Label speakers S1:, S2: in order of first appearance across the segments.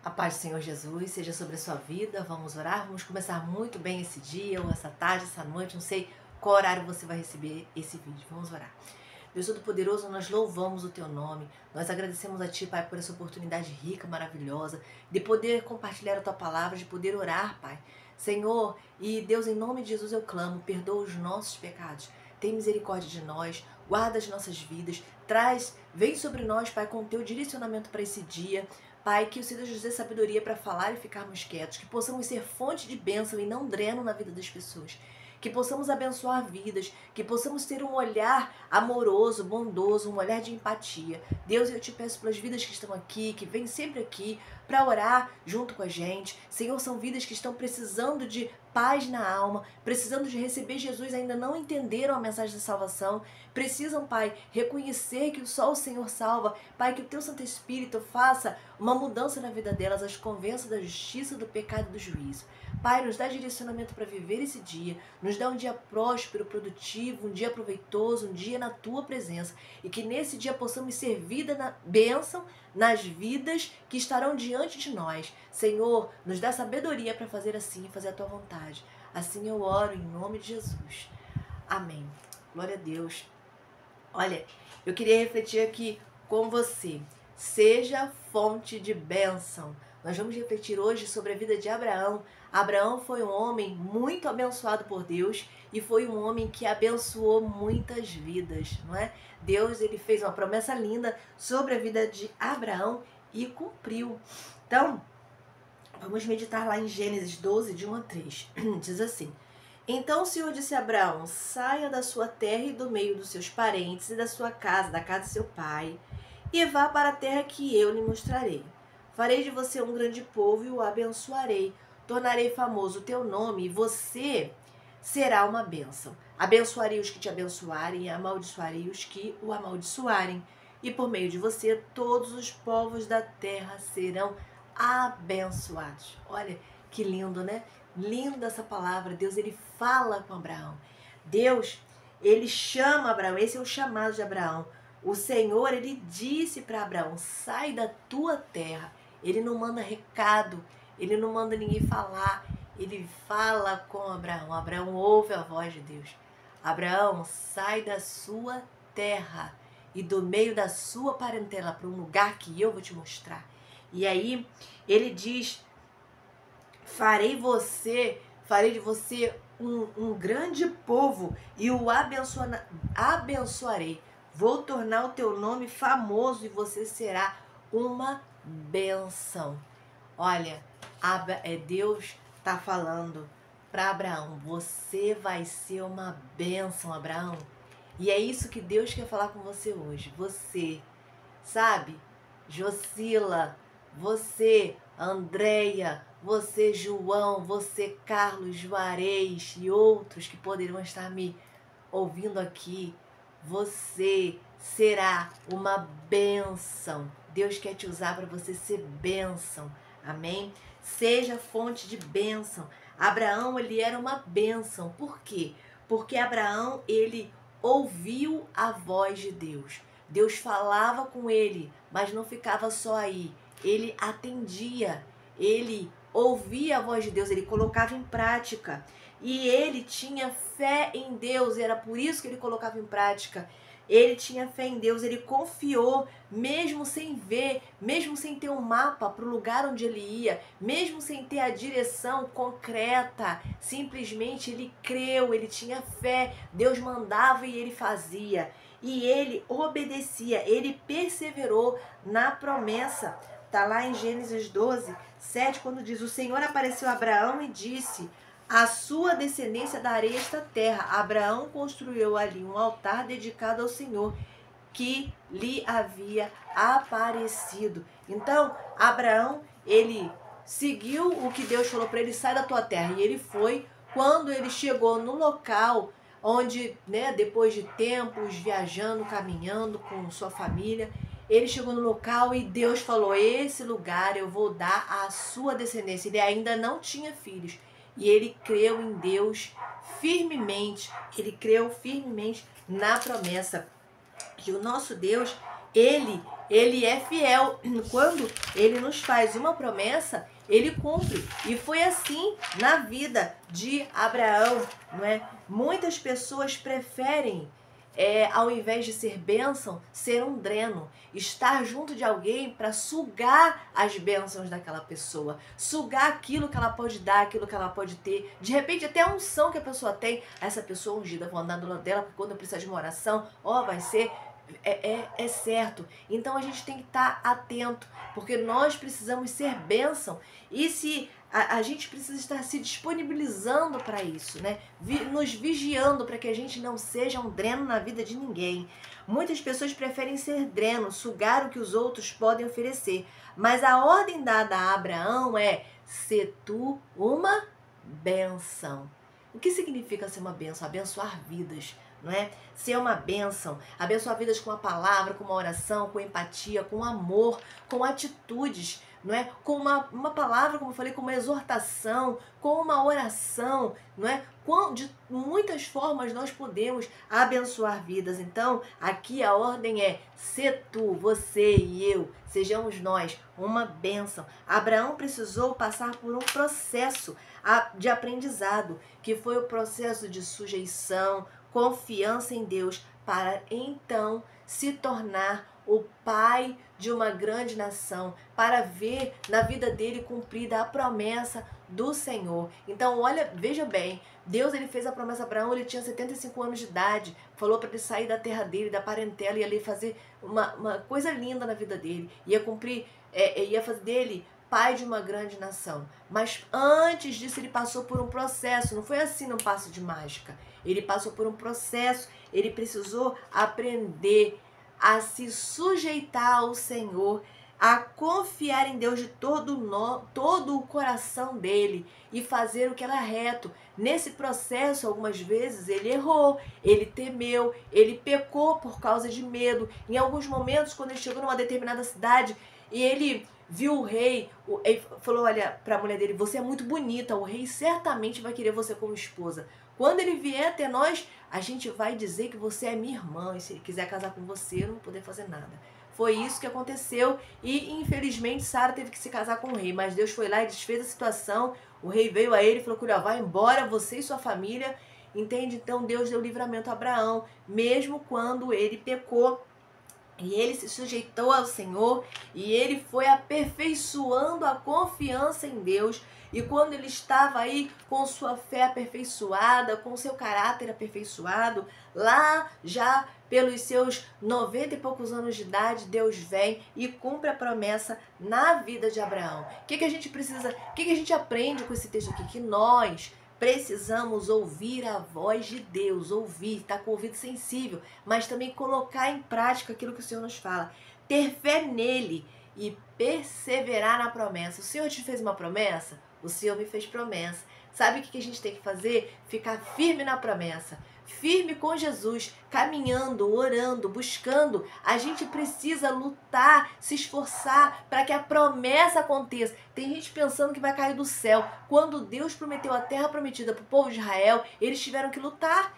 S1: A paz do Senhor Jesus seja sobre a sua vida. Vamos orar, vamos começar muito bem esse dia, ou essa tarde, essa noite, não sei qual horário você vai receber esse vídeo. Vamos orar. Deus Todo-Poderoso, nós louvamos o Teu nome, nós agradecemos a Ti, Pai, por essa oportunidade rica, maravilhosa, de poder compartilhar a Tua palavra, de poder orar, Pai. Senhor, e Deus, em nome de Jesus eu clamo, perdoa os nossos pecados, tem misericórdia de nós, guarda as nossas vidas, vem sobre nós, Pai, com o Teu direcionamento para esse dia. Pai, que o Senhor nos dê sabedoria para falar e ficarmos quietos, que possamos ser fonte de bênção e não dreno na vida das pessoas, que possamos abençoar vidas, que possamos ter um olhar amoroso, bondoso, um olhar de empatia. Deus, eu te peço pelas vidas que estão aqui, que vêm sempre aqui para orar junto com a gente. Senhor, são vidas que estão precisando de paz na alma, precisando de receber Jesus, ainda não entenderam a mensagem da salvação, precisam, Pai, reconhecer que só o Senhor salva. Pai, que o Teu Santo Espírito faça uma mudança na vida delas, as convença da justiça, do pecado e do juízo. Pai, nos dá direcionamento para viver esse dia, nos dá um dia próspero, produtivo, um dia proveitoso, um dia na Tua presença, e que nesse dia possamos ser vida na bênção nas vidas que estarão diante de nós. Senhor, nos dá sabedoria para fazer assim, fazer a Tua vontade. Assim eu oro em nome de Jesus. Amém. Glória a Deus. Olha, eu queria refletir aqui com você. Seja fonte de bênção. Nós vamos refletir hoje sobre a vida de Abraão. Abraão foi um homem muito abençoado por Deus e foi um homem que abençoou muitas vidas, não é? Deus, ele fez uma promessa linda sobre a vida de Abraão e cumpriu. Então, vamos meditar lá em Gênesis 12, de 1 a 3. Diz assim: Então o Senhor disse a Abraão: saia da sua terra e do meio dos seus parentes e da sua casa, da casa de seu pai, e vá para a terra que eu lhe mostrarei. Farei de você um grande povo e o abençoarei. Tornarei famoso o teu nome e você será uma bênção. Abençoarei os que te abençoarem e amaldiçoarei os que o amaldiçoarem. E por meio de você todos os povos da terra serão abençoados. Olha que lindo, né? Linda essa palavra. Deus, ele fala com Abraão. Deus, ele chama Abraão. Esse é o chamado de Abraão. O Senhor, ele disse para Abraão: sai da tua terra. Ele não manda recado, ele não manda ninguém falar. Ele fala com Abraão. Abraão ouve a voz de Deus. Abraão, sai da sua terra e do meio da sua parentela para um lugar que eu vou te mostrar. E aí ele diz: farei de você um grande povo e o abençoarei. Vou tornar o teu nome famoso e você será uma bênção. Olha, Deus está falando para Abraão: você vai ser uma bênção, Abraão. E é isso que Deus quer falar com você hoje. Você, sabe, Jocila, você, Andréia, você, João, você, Carlos, Juarez e outros que poderão estar me ouvindo aqui, você será uma bênção. Deus quer te usar para você ser bênção. Amém? Seja fonte de bênção. Abraão, ele era uma bênção. Por quê? Porque Abraão, ele ouviu a voz de Deus. Deus falava com ele, mas não ficava só aí. Ele atendia, ele ouvia a voz de Deus, ele colocava em prática. E ele tinha fé em Deus, era por isso que ele colocava em prática. Ele tinha fé em Deus, ele confiou, mesmo sem ver, mesmo sem ter um mapa para o lugar onde ele ia, mesmo sem ter a direção concreta. Simplesmente ele creu, ele tinha fé, Deus mandava e ele fazia. E ele obedecia, ele perseverou na promessa. Está lá em Gênesis 12, 7, quando diz: o Senhor apareceu a Abraão e disse: a sua descendência darei esta terra. Abraão construiu ali um altar dedicado ao Senhor que lhe havia aparecido. Então, Abraão, ele seguiu o que Deus falou para ele: sai da tua terra. E ele foi. Quando ele chegou no local onde, depois de tempos viajando, caminhando com sua família, ele chegou no local e Deus falou: esse lugar eu vou dar à sua descendência. Ele ainda não tinha filhos. E ele creu em Deus firmemente, ele creu firmemente na promessa. E o nosso Deus, Ele é fiel. Quando ele nos faz uma promessa, ele cumpre. E foi assim na vida de Abraão, não é? Muitas pessoas preferem, ao invés de ser bênção, ser um dreno. Estar junto de alguém para sugar as bênçãos daquela pessoa. Sugar aquilo que ela pode dar, aquilo que ela pode ter. De repente, até a unção que a pessoa tem. Essa pessoa ungida, vou andar do lado dela, porque quando eu precisar de uma oração, vai ser... É certo. Então a gente tem que estar atento, porque nós precisamos ser bênção. E se a gente precisa estar se disponibilizando para isso, né? Nos vigiando para que a gente não seja um dreno na vida de ninguém. Muitas pessoas preferem ser dreno, sugar o que os outros podem oferecer. Mas a ordem dada a Abraão é: ser tu uma bênção. O que significa ser uma bênção? Abençoar vidas, não é? Ser uma bênção, abençoar vidas com a palavra, com uma oração, com empatia, com amor, com atitudes, não é? Com uma palavra, como eu falei, com uma exortação, com uma oração, não é? De muitas formas nós podemos abençoar vidas. Então, aqui a ordem é: ser tu, você e eu, sejamos nós uma bênção. Abraão precisou passar por um processo de aprendizado, que foi o processo de sujeição, confiança em Deus, para então se tornar o pai de uma grande nação, para ver na vida dele cumprida a promessa do Senhor. Então, veja bem, Deus ele fez a promessa a Abraão, ele tinha 75 anos de idade, falou para ele sair da terra dele, da parentela, e ali fazer uma coisa linda na vida dele, ia cumprir, ia fazer dele pai de uma grande nação. Mas antes disso ele passou por um processo, não foi assim num passo de mágica. Ele passou por um processo, ele precisou aprender a se sujeitar ao Senhor, a confiar em Deus de todo o coração dele e fazer o que era reto. Nesse processo, algumas vezes, ele errou, ele temeu, ele pecou por causa de medo. Em alguns momentos, quando ele chegou numa determinada cidade e ele viu o rei, ele falou, olha, para a mulher dele: você é muito bonita, o rei certamente vai querer você como esposa. Quando ele vier até nós, a gente vai dizer que você é minha irmã, e se ele quiser casar com você, eu não vou poder fazer nada. Foi isso que aconteceu e, infelizmente, Sara teve que se casar com o rei, mas Deus foi lá e desfez a situação. O rei veio a ele e falou: olha, vai embora, você e sua família, entende? Então Deus deu livramento a Abraão, mesmo quando ele pecou. E ele se sujeitou ao Senhor e ele foi aperfeiçoando a confiança em Deus. E quando ele estava aí com sua fé aperfeiçoada, com seu caráter aperfeiçoado, lá já pelos seus 90 e poucos anos de idade, Deus vem e cumpre a promessa na vida de Abraão. O que a gente precisa, o que a gente aprende com esse texto aqui? Que nós precisamos ouvir a voz de Deus, ouvir, estar com o ouvido sensível, mas também colocar em prática aquilo que o Senhor nos fala. Ter fé nele e perseverar na promessa. O Senhor te fez uma promessa? O Senhor me fez promessa. Sabe o que a gente tem que fazer? Ficar firme na promessa. Firme com Jesus, caminhando, orando, buscando. A gente precisa lutar, se esforçar para que a promessa aconteça. Tem gente pensando que vai cair do céu. Quando Deus prometeu a terra prometida para o povo de Israel, eles tiveram que lutar.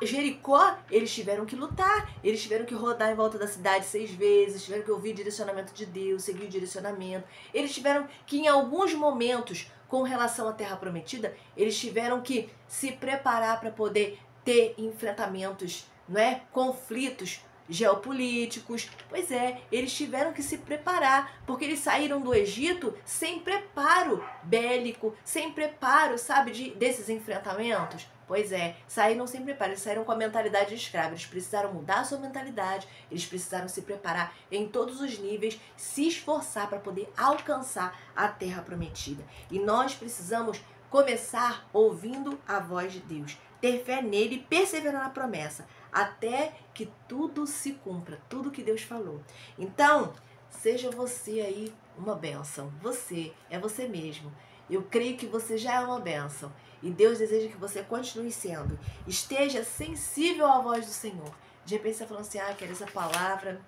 S1: Jericó, eles tiveram que lutar, eles tiveram que rodar em volta da cidade 6 vezes, tiveram que ouvir o direcionamento de Deus, seguir o direcionamento. Eles tiveram que, em alguns momentos, com relação à terra prometida, eles tiveram que se preparar para poder ter enfrentamentos, não é? Conflitos geopolíticos. Pois é, eles tiveram que se preparar, porque eles saíram do Egito sem preparo bélico, sem preparo, sabe, desses enfrentamentos. Pois é, saíram sem preparo, eles saíram com a mentalidade de escravo, eles precisaram mudar a sua mentalidade, eles precisaram se preparar em todos os níveis, se esforçar para poder alcançar a terra prometida. E nós precisamos começar ouvindo a voz de Deus, ter fé nele e perseverar na promessa, até que tudo se cumpra, tudo que Deus falou. Então, seja você aí uma bênção. Você é você mesmo. Eu creio que você já é uma bênção. E Deus deseja que você continue sendo. Esteja sensível à voz do Senhor. De repente você está falando assim: quero essa palavra.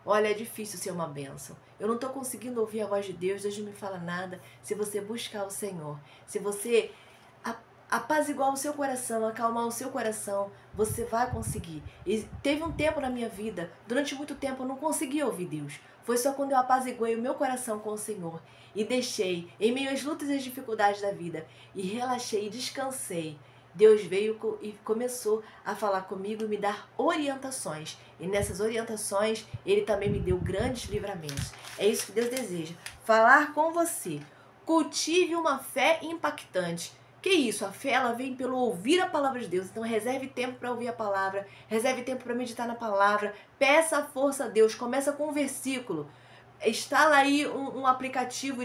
S1: Olha, é difícil ser uma bênção. Eu não estou conseguindo ouvir a voz de Deus, Deus não me fala nada. Se você buscar o Senhor, se você apaziguar o seu coração, acalmar o seu coração, você vai conseguir. E teve um tempo na minha vida, durante muito tempo eu não conseguia ouvir Deus. Foi só quando eu apaziguei o meu coração com o Senhor e deixei, em meio às lutas e às dificuldades da vida, e relaxei e descansei. Deus veio e começou a falar comigo e me dar orientações. E nessas orientações, Ele também me deu grandes livramentos. É isso que Deus deseja, falar com você. Cultive uma fé impactante. Que isso? A fé, ela vem pelo ouvir a palavra de Deus. Então reserve tempo para ouvir a palavra, reserve tempo para meditar na palavra, peça a força a Deus, começa com um versículo. Instala aí um aplicativo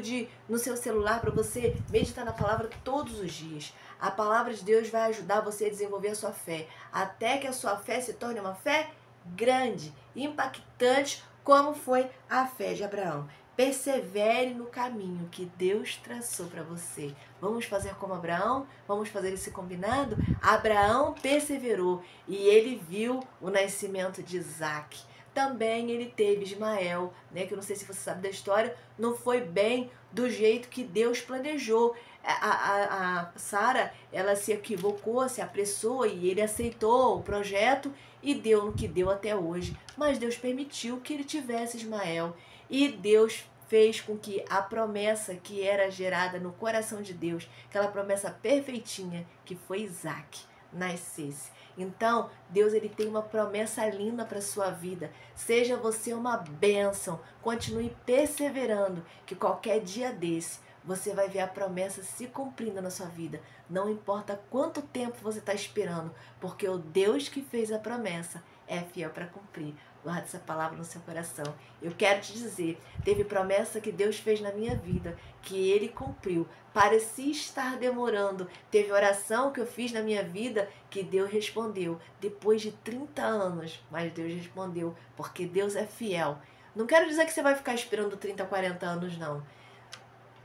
S1: no seu celular para você meditar na palavra todos os dias. A palavra de Deus vai ajudar você a desenvolver a sua fé, até que a sua fé se torne uma fé grande, impactante, como foi a fé de Abraão. Persevere no caminho que Deus traçou para você. Vamos fazer como Abraão? Vamos fazer esse combinado? Abraão perseverou e ele viu o nascimento de Isaac. Também ele teve Ismael, né, que eu não sei se você sabe da história, não foi bem do jeito que Deus planejou. A Sara, ela se equivocou, se apressou e ele aceitou o projeto e deu no que deu até hoje. Mas Deus permitiu que ele tivesse Ismael e Deus fez com que a promessa que era gerada no coração de Deus, aquela promessa perfeitinha que foi Isaac, nascesse. Então, Deus ele tem uma promessa linda para a sua vida. Seja você uma bênção. Continue perseverando, que qualquer dia desse você vai ver a promessa se cumprindo na sua vida. Não importa quanto tempo você está esperando, porque o Deus que fez a promessa é fiel para cumprir. Guarda essa palavra no seu coração. Eu quero te dizer, teve promessa que Deus fez na minha vida, que Ele cumpriu. Parecia estar demorando. Teve oração que eu fiz na minha vida que Deus respondeu. Depois de 30 anos, mas Deus respondeu, porque Deus é fiel. Não quero dizer que você vai ficar esperando 30, 40 anos, não.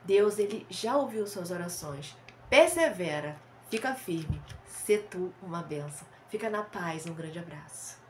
S1: Deus, Ele já ouviu suas orações. Persevera, fica firme. Sê tu uma bênção. Fica na paz, um grande abraço.